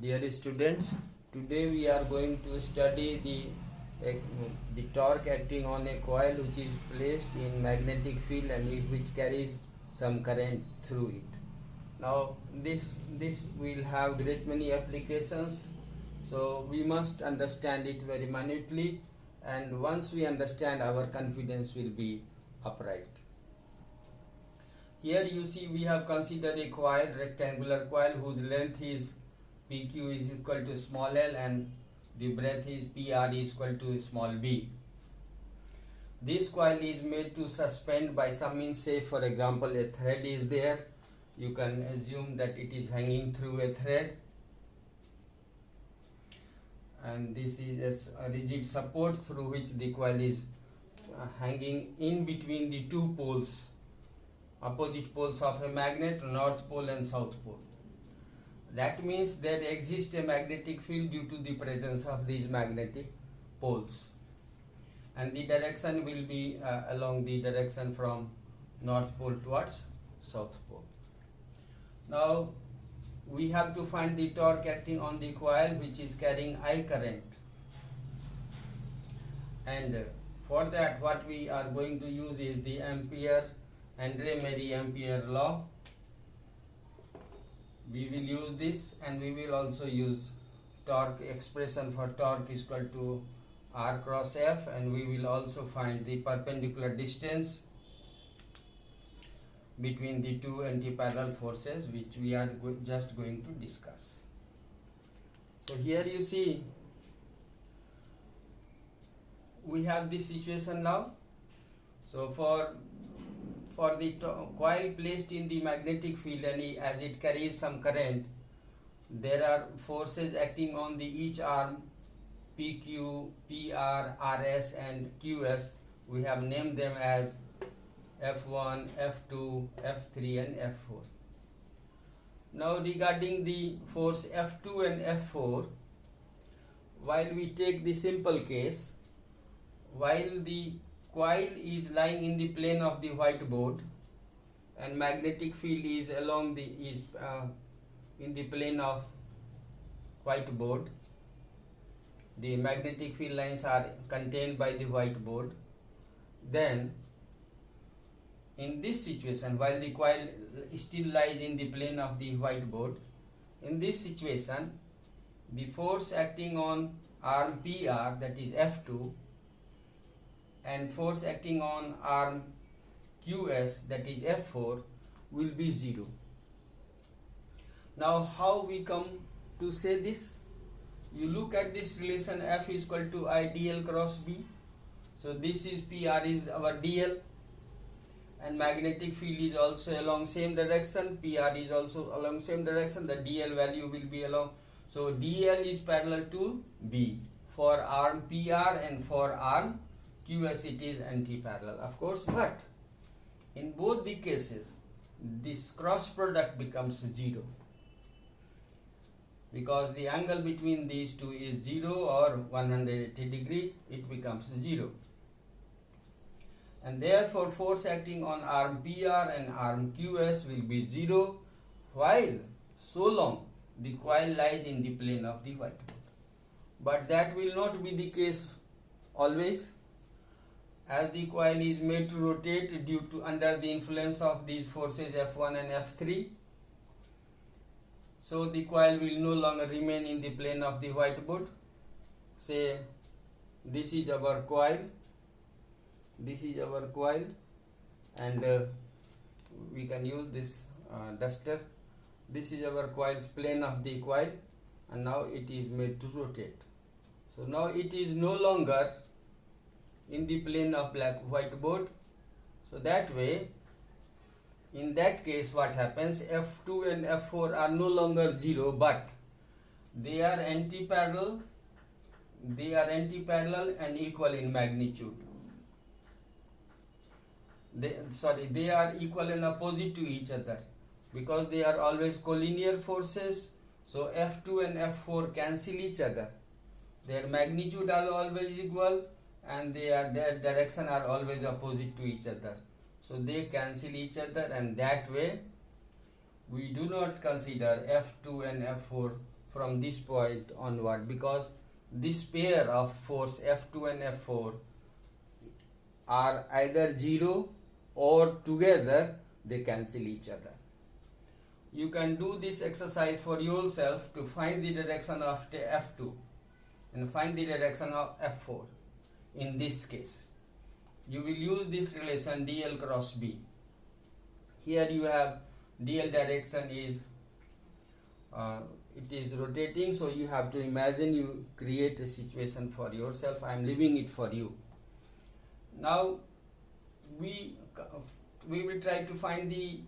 Dear students, today we are going to study the torque acting on a coil which is placed in magnetic field and which carries some current through it. Now this will have great many applications, so we must understand it very minutely, and once we understand, our confidence will be upright. Here you see we have considered a coil, rectangular coil, whose length is PQ is equal to small l and the breadth is PR is equal to small b. This coil is made to suspend by some means. Say for example a thread is there, you can assume that it is hanging through a thread, and this is a rigid support through which the coil is hanging in between the two poles, opposite poles of a magnet, north pole and south pole. That means there exists a magnetic field due to the presence of these magnetic poles, and the direction will be along the direction from north pole towards south pole. Now we have to find the torque acting on the coil which is carrying I current, and for that what we are going to use is the Andre-Marie Ampere law. We will use this, and we will also use torque expression for torque is equal to R cross F, and we will also find the perpendicular distance between the two anti-parallel forces, which we are just going to discuss. So here you see we have this situation now. So for the coil placed in the magnetic field, and as it carries some current, there are forces acting on the each arm, PQ, PR, RS and QS. We have named them as F1, F2, F3 and F4. Now regarding the force F2 and F4, while we take the simple case, while the coil is lying in the plane of the whiteboard and magnetic field is in the plane of whiteboard, the magnetic field lines are contained by the whiteboard, then in this situation, while the coil still lies in the plane of the whiteboard, in this situation the force acting on arm PR, that is F2, and force acting on arm QS, that is F4, will be 0. Now how we come to say this? You look at this relation, F is equal to I dl cross B. So this is PR is our dl, and magnetic field is also along same direction, PR is also along same direction, the dl value will be along. So dl is parallel to B for arm PR, and for arm QS it is anti-parallel, of course, but in both the cases this cross product becomes 0 because the angle between these two is 0 or 180 degree, it becomes 0, and therefore force acting on arm PR and arm QS will be 0 while so long the coil lies in the plane of the whiteboard. But that will not be the case always, as the coil is made to rotate due to under the influence of these forces F1 and F3. So the coil will no longer remain in the plane of the whiteboard. Say this is our coil, and we can use this duster. This is our coil's plane of the coil, and now it is made to rotate. So now it is no longer in the plane of whiteboard. So that way, in that case what happens, F2 and F4 are no longer 0, but they are anti-parallel and equal in magnitude. They are equal and opposite to each other because they are always collinear forces. So F2 and F4 cancel each other, their magnitude are always equal, and their direction are always opposite to each other. So they cancel each other, and that way we do not consider F2 and F4 from this point onward, because this pair of force F2 and F4 are either 0 or together they cancel each other. You can do this exercise for yourself to find the direction of F2 and find the direction of F4. In this case, you will use this relation dl cross b. Here you have dl direction is it is rotating, so you have to imagine, you create a situation for yourself. I am leaving it for you. Now we will try to find the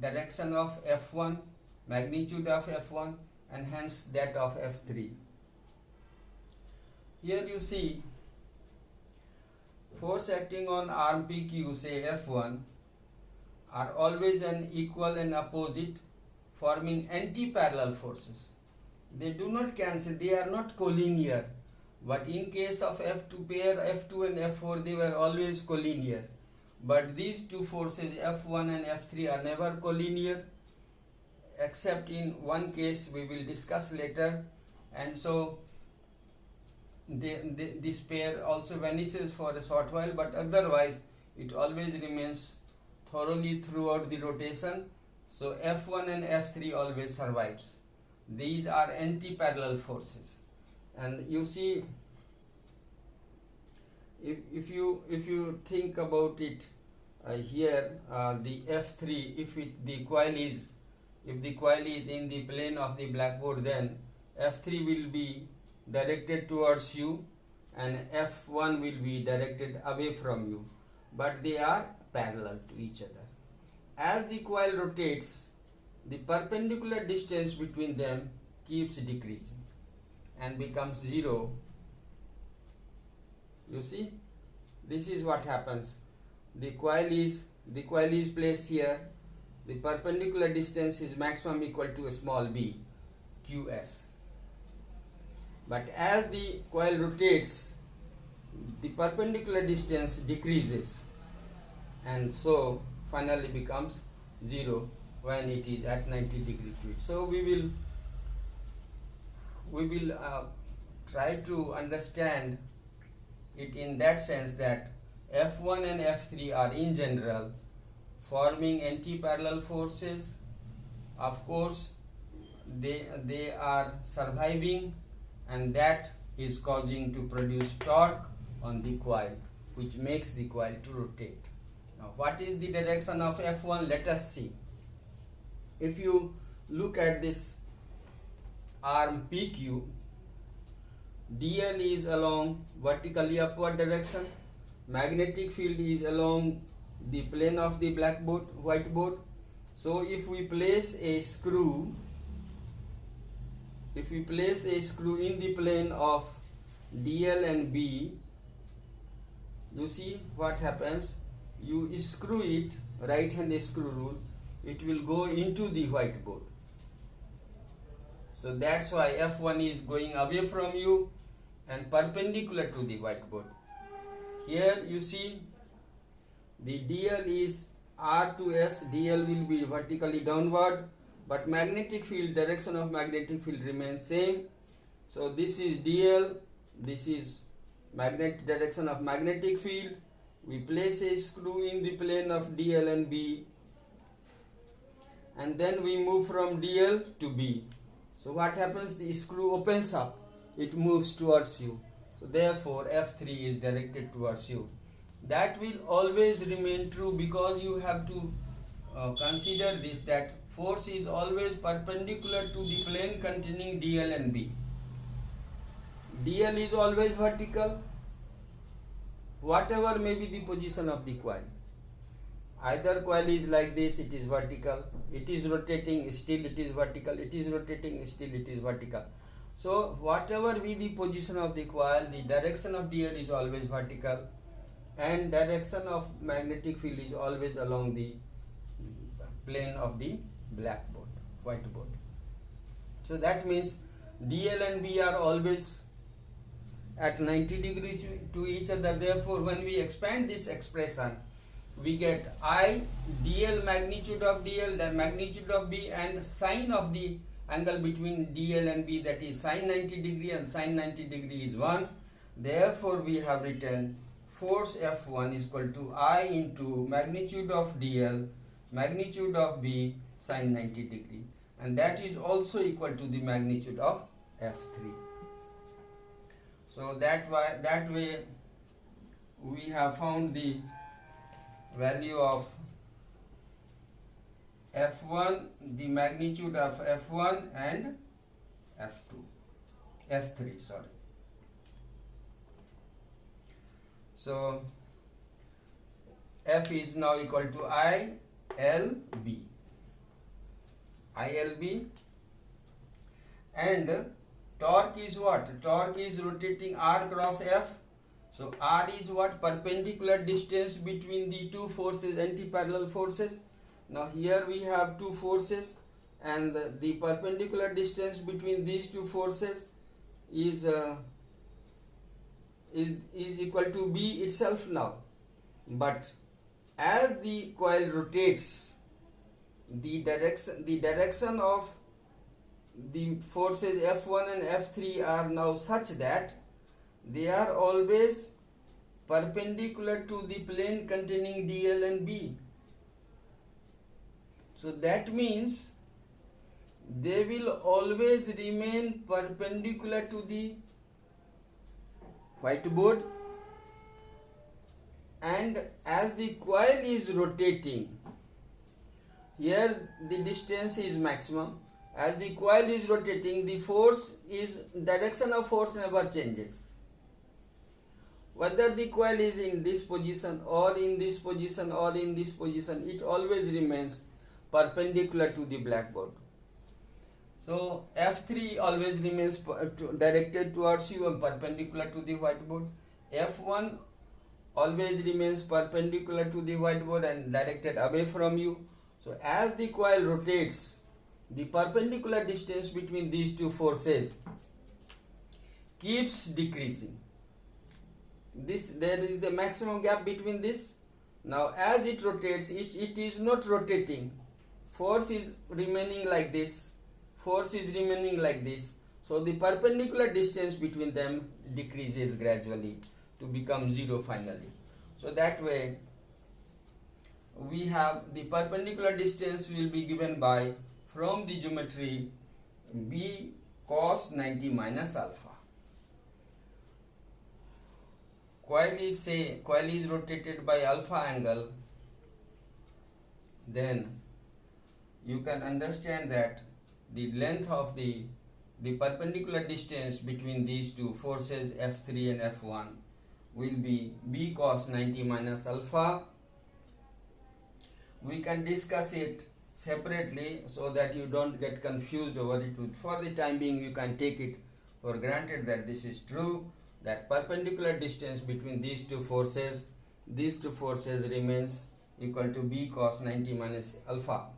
direction of F1, magnitude of F1, and hence that of F3. Here you see force acting on arm PQ, say F1, are always an equal and opposite, forming anti-parallel forces. They do not cancel, they are not collinear, but in case of F2 pair F2 and F4, they were always collinear. But these two forces F1 and F3 are never collinear, except in one case we will discuss later, and so this pair also vanishes for a short while, but otherwise it always remains thoroughly throughout the rotation. So F1 and F3 always survives. These are anti-parallel forces, and you see, if you think about it, here the F3, if the coil is in the plane of the blackboard, then F3 will be directed towards you and F1 will be directed away from you, but they are parallel to each other. As the coil rotates, the perpendicular distance between them keeps decreasing and becomes 0. You see, this is what happens. The coil is placed here. The perpendicular distance is maximum equal to a small b, qs. But as the coil rotates, the perpendicular distance decreases, and so finally becomes 0 when it is at 90 degree to it. So we will try to understand it in that sense that F1 and F3 are in general forming anti-parallel forces. Of course, they are surviving, and that is causing to produce torque on the coil, which makes the coil to rotate. Now, what is the direction of F1? Let us see. If you look at this arm PQ, dl is along vertically upward direction, magnetic field is along the plane of the whiteboard. So if we place a screw in the plane of dl and b, you see what happens. You screw it, right hand screw rule, it will go into the whiteboard. So that's why F1 is going away from you and perpendicular to the whiteboard. Here you see the dl is R to S, dl will be vertically downward, but magnetic field, direction of magnetic field remains same. So this is dl, this is direction of magnetic field. We place a screw in the plane of dl and b, and then we move from dl to b. So what happens? The screw opens up, it moves towards you. So therefore F3 is directed towards you. That will always remain true, because you have to consider this, that force is always perpendicular to the plane containing dl and b. dl is always vertical, whatever may be the position of the coil. Either coil is like this, it is vertical, it is rotating, still it is vertical, it is rotating, still it is vertical. So whatever be the position of the coil, the direction of dl is always vertical, and direction of magnetic field is always along the plane of the whiteboard. So that means dl and b are always at 90 degrees to each other. Therefore, when we expand this expression, we get I dl magnitude of dl, the magnitude of b, and sine of the angle between DL and B, that is sine 90 degree, and sine 90 degree is 1. Therefore we have written force F1 is equal to I into magnitude of DL, magnitude of B, sine 90 degree, and that is also equal to the magnitude of F3. So that way we have found the value of F1, the magnitude of F1 and F3, sorry. So F is now equal to ILB, and torque is what? Torque is rotating R cross F. So R is what? Perpendicular distance between the two forces, anti-parallel forces. Now here we have two forces, and the perpendicular distance between these two forces is equal to B itself now. But as the coil rotates, the direction of the forces F1 and F3 are now such that they are always perpendicular to the plane containing DL and B. So that means they will always remain perpendicular to the whiteboard, and as the coil is rotating, here the distance is maximum. As the coil is rotating, the direction of force never changes. Whether the coil is in this position or in this position or in this position, it always remains perpendicular to the blackboard. So F3 always remains directed towards you and perpendicular to the whiteboard. F1 always remains perpendicular to the whiteboard and directed away from you. So as the coil rotates, the perpendicular distance between these two forces keeps decreasing. There is the maximum gap between this. Now as it rotates, it is not rotating. Force is remaining like this. Force is remaining like this. So the perpendicular distance between them decreases gradually to become 0 finally. So that way we have the perpendicular distance will be given by, from the geometry, B cos 90 minus alpha. Coil is rotated by alpha angle, then you can understand that the length of the perpendicular distance between these two forces F3 and F1 will be B cos 90 minus alpha. We can discuss it separately so that you don't get confused over it. For the time being, you can take it for granted that this is true, that perpendicular distance between these two forces remains equal to B cos 90 minus alpha.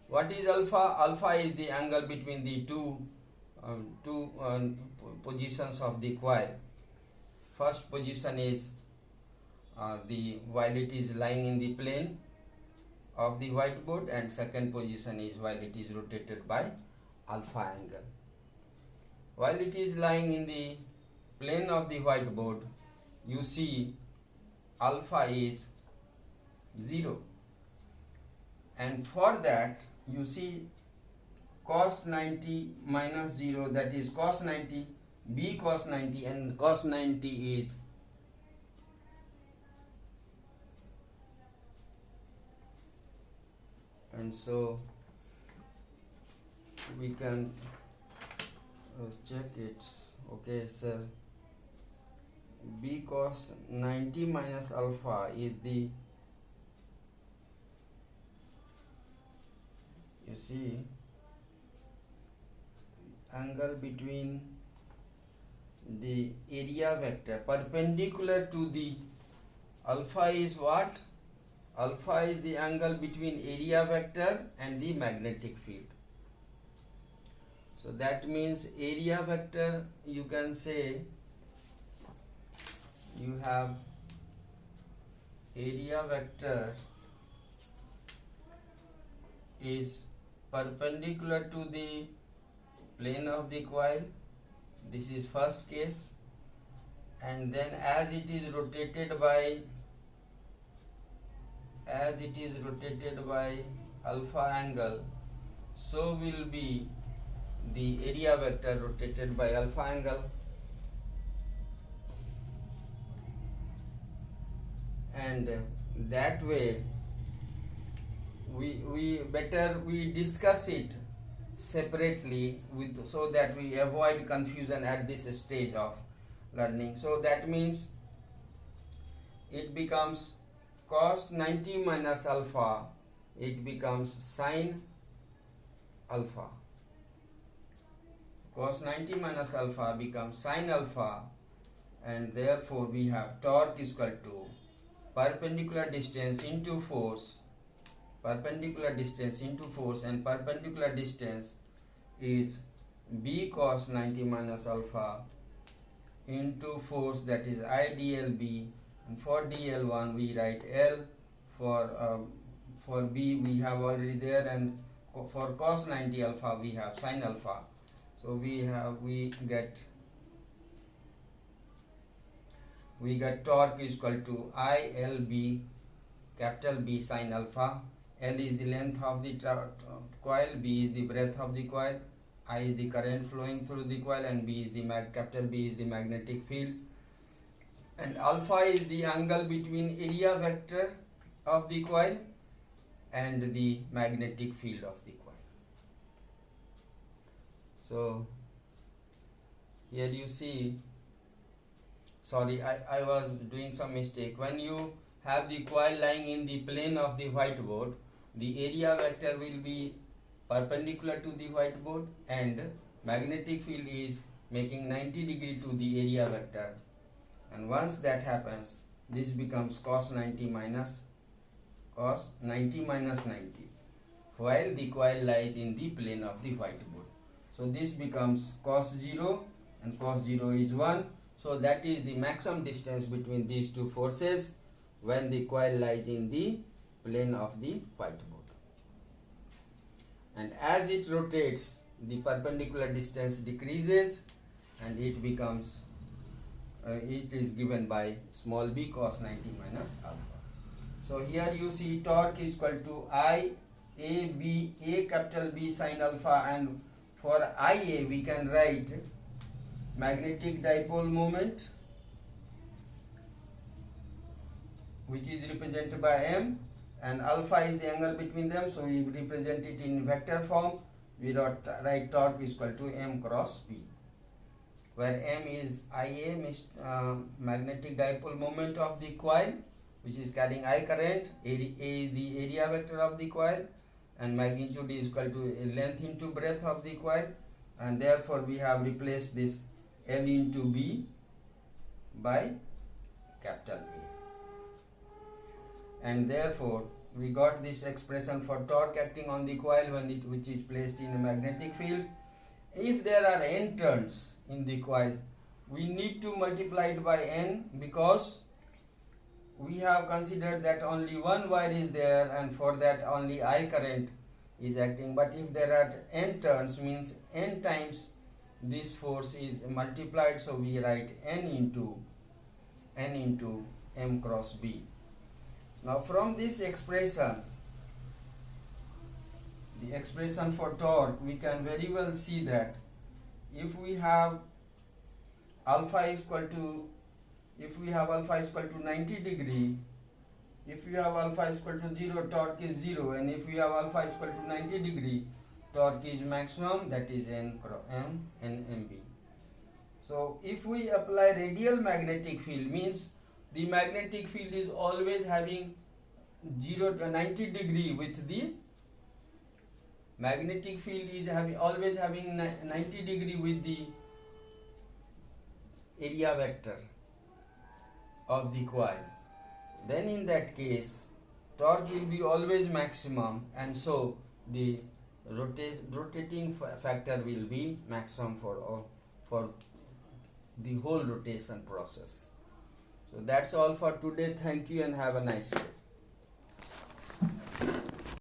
What is alpha? Alpha is the angle between the two positions of the coil. First position is while it is lying in the plane of the whiteboard, and second position is while it is rotated by alpha angle. While it is lying in the plane of the whiteboard, you see alpha is 0, and for that you see cos 90 minus 0, that is cos 90, B cos 90, and cos 90 is and so we can check it. Okay, sir, B cos 90 minus alpha is the, you see, angle between the area vector perpendicular to the alpha is what? Alpha is the angle between area vector and the magnetic field. So that means area vector, you can say you have area vector is perpendicular to the plane of the coil. This is first case. And then as it is rotated by alpha angle, so will be the area vector rotated by alpha angle. And that way we discuss it separately so that we avoid confusion at this stage of learning. So that means it becomes cos 90 minus alpha, it becomes sin alpha. Cos 90 minus alpha becomes sin alpha, and therefore we have torque is equal to perpendicular distance into force, and perpendicular distance is b cos 90 minus alpha into force, that is I dlb, and for dl1 we write L, for b we have already there, and for cos 90 alpha we have sin alpha. So we get torque is equal to ILB, capital B sin alpha. L is the length of the coil, B is the breadth of the coil, I is the current flowing through the coil, and B is the capital B is the magnetic field, and alpha is the angle between area vector of the coil and the magnetic field of the coil. So here you see, sorry, I was doing some mistake. When you have the coil lying in the plane of the whiteboard, the area vector will be perpendicular to the whiteboard, and magnetic field is making 90 degree to the area vector. And once that happens, this becomes cos 90 minus 90, while the coil lies in the plane of the whiteboard. So this becomes cos 0, and cos 0 is 1. So that is the maximum distance between these two forces when the coil lies in the plane of the whiteboard. And as it rotates, the perpendicular distance decreases, and it becomes it is given by small b cos 90 minus alpha. So here you see torque is equal to I A B, A capital B sin alpha, and for IA we can write magnetic dipole moment, which is represented by M, and alpha is the angle between them, so we represent it in vector form. We write torque is equal to M cross B, where M is IA, magnetic dipole moment of the coil, which is carrying I current, A is the area vector of the coil, and magnitude is equal to length into breadth of the coil, and therefore we have replaced this L into B by capital A. And therefore we got this expression for torque acting on the coil which is placed in a magnetic field. If there are n turns in the coil, we need to multiply it by n, because we have considered that only one wire is there, and for that only I current is acting. But if there are n turns, means n times this force is multiplied, so we write n into M cross B. Now from this expression, the expression for torque, we can very well see that if we have alpha is equal to 90 degree, if we have alpha is equal to 0, torque is 0, and if we have alpha is equal to 90 degree, torque is maximum, that is NMB. So if we apply radial magnetic field, means the magnetic field is always having 90 degree with the magnetic field is always having 90 degree with the area vector of the coil. Then in that case, torque will be always maximum, and so the rotating factor will be maximum for the whole rotation process. So that's all for today. Thank you and have a nice day.